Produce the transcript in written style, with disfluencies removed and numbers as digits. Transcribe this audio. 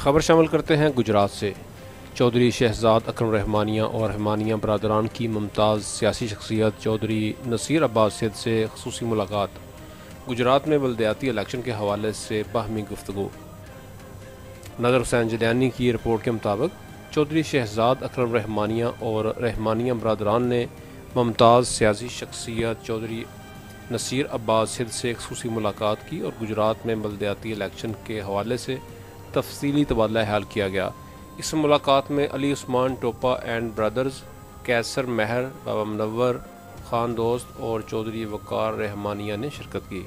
खबर शामिल करते हैं गुजरात से। चौधरी शहजाद अकरम रहमानिया और रहमानिया बरदरान की मुमताज़ सियासी शख्सियत चौधरी नसीर अब्बास सिद्ध से ख़ुसूसी मुलाकात। गुजरात में बल्दियाती इलेक्शन के हवाले से बाहमी गुफ्तगू। नज़र हुसैन जदयानी की रिपोर्ट के मुताबिक चौधरी शहजाद अकरम रहमानिया और रहमानिया बरदरान ने मुमताज़ सियासी शख्सियत चौधरी नसीर अब्बास सिद्ध से ख़ुसूसी मुलाकात की और गुजरात में बल्दियाती इलेक्शन के हवाले से तफसीली तबादला ख्याल किया गया। इस मुलाकात में अली उस्मान टोपा एंड ब्रदर्स, कैसर महर, बाबा मुनव्वर खान दोस्त और चौधरी वकार रहमानिया ने शिरकत की।